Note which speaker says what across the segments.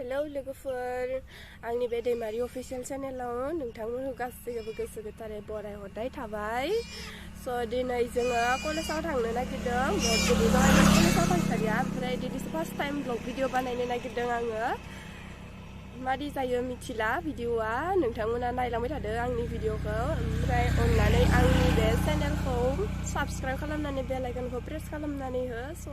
Speaker 1: Hello लोगोफोर आंनि बे दैमारि अफिसियेल चेनेलाव नोंथांमोनखौ गासैखौबो गोसो गोथारै बरायहरनाय थाबाय। स' दिनै जोङो कलेजाव थांनो नागिरदों। बहुत गोबाव जाबाय कलेजाव थांथारिया, ओमफ्राय दिनैसो फार्स्ट टाइम ब्लग भिडिअ बानायनो नागिरदों आङो। मादि जायो मिथिला भिडिअआ, नोंथांमोना नायलांबाय थादो आंनि भिडिअखौ, ओमफ्राय अननानै आंनि बे चेनेलखौ साबस्क्राइब खालामनानै बेल आइकनखौ प्रेस खालामनानै हो। स'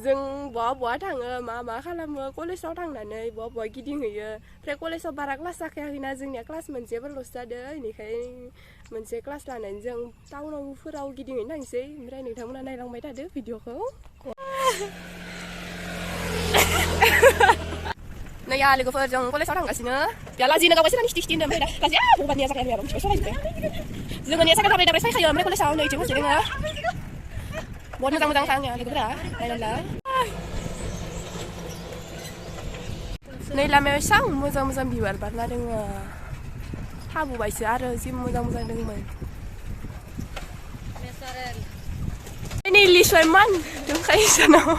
Speaker 1: जों बहा थाङो, मा खालामो कलेजाव थांनानै बहा गिदिंहैयो। ओमफ्राय कलेजाव बारा क्लास जाखायाखैना, जोंनिया क्लास मोनसेफोरल'सो जादों, बेनिखायनो मोनसे क्लास लानानै जों टाउनफोराव गिदिंहैनो थांसै। ओमफ्राय नोंथांमोना नायलांबाय थादो भिडिअखौ। नै लोगोफोर जों कलेजाव थांगासिनो। लाजिनो गावबाय सोरबा निस्टि होनदों, ओमफ्राय लाजिया भबानिया जाखाया आरो मिथिबाय सलायजोब्बाय। जोङो ने साइकेल दाब्राय सायखायो, ओमफ्राय कलेजाव नै इथिं मोनसे दोङो। बहुत मोजां आंनिया लोगोफोरा नायनायलाय। नै लामायाव एसां मोजां बिबार बारना दोङो। थाबोबायसो आरो जि मोजां दङमोन। नै लिसुआ इमान दंखायो जोंनाव।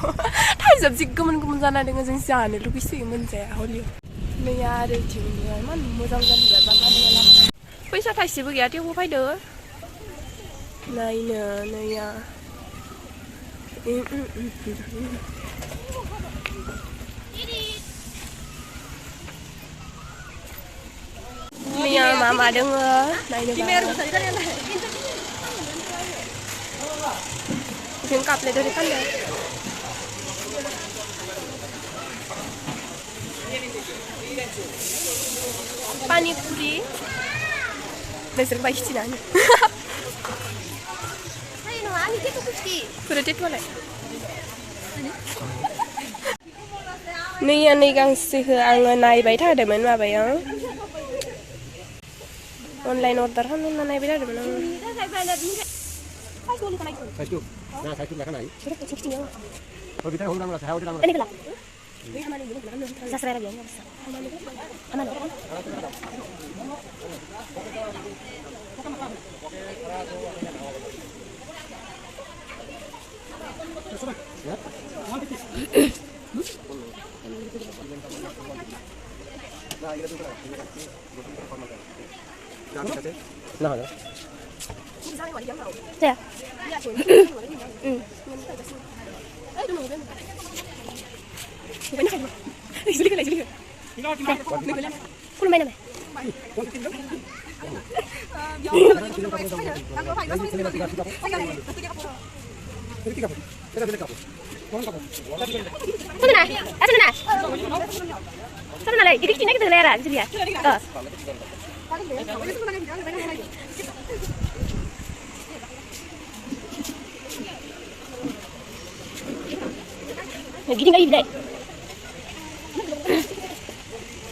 Speaker 1: थाइजौ जि गोमोन जाना दोङो, जों जानो लुगैसोयो, मोनजाया हलियाव। नैया आरो इथिंबो इमान मोजां बिबार बारना दोङो लामायाव। फैसा थाइसेबो गैया थेवबो फैदो नायनो। नैया नैया मा दोङो नायनोबा। जों काप्लेट ओरै फानदों। पानिपुरि नोंसोर बाय खिथिना फोरोटेटुआलाय नैया नै गांसेखौ आङो नायबाय थादोंमोन माबायाव अनलाइन अर्डार खालामना नायबाय थादोंमोन आङो। Gini nggak ini?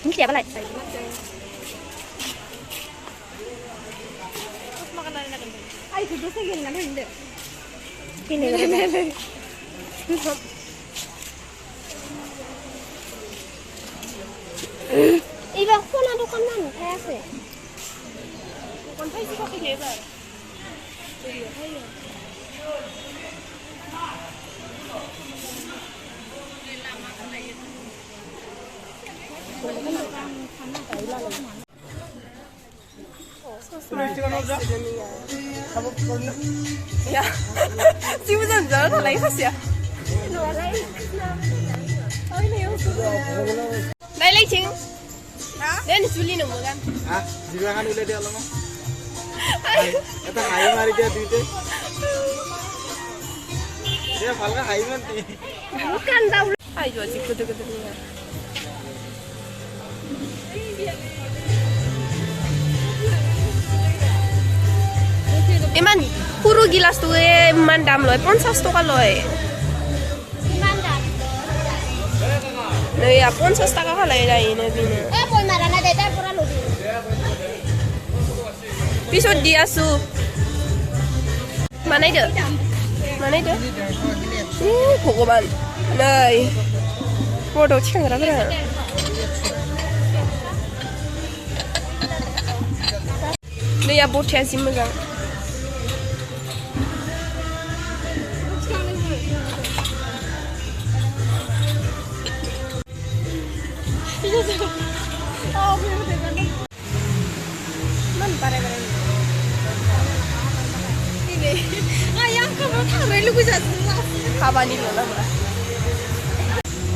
Speaker 1: Ini siapa lagi? Ayo duduk saja dengan ini. Ini. Ibu, kau nak dukan mana? Saya sih. Kon thấy gì có cái gì vậy? Ya, sih bukan jalan lagi kasih ya. Oh ini yang sudah. Đây lấy chừng. Đến Juli nung kan? Ah, Juli kan udah dia lama. Eta hai mari dia duitnya. Dia falga hai nanti. Bukan tahu. Ayo sih kudu-kudunya. Iman, puro gilas tuh mandam loh, 50 toka loh. Nah ya, 50 taka kalay na ini bina. Pun marana deta pura loh. Pisau dia su. Mana itu? Mana itu? Pokoknya. Nah, foto cikan berapa? Nah ya, bocah sih macam. हाबानिल' नामा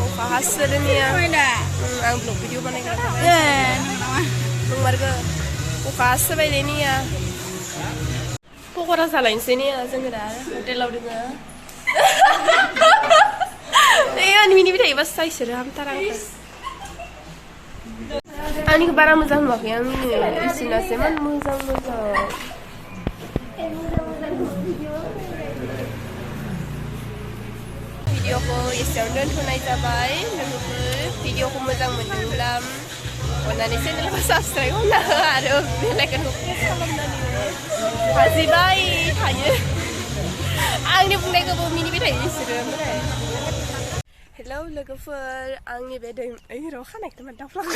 Speaker 1: अखा हासोदोंनिया आं blog video बानायग्रा नंमारगो अखा हासोबायलेनिया पक'रा जालायनोसै निया जोङो दा हटेलाव दोङो आंनि मिनिबाय थायोबासो इसोरो हामथारा आंनिखौ बारा मोजां नुवाखै आं मिनियो इसोरनासो इमान मोजां भिडिअखौ एसेयावनो दोनथ'नाय जाबाय नोंबो भिडिअखौ मोजां मोनदोंब्ला अन्नानै चेनेलखौ साबस्क्राइब खालामना हो आरो बेल आइकनखौ प्रेस खालामनानै हाजिबाय थायो आंनि बुंनायखौबो मिनिबाय थायो बिसोरो ओमफ्राय हेलौ लोगोफोर आंनि बे दै र' खानायखौ मानो दाफ्लाङो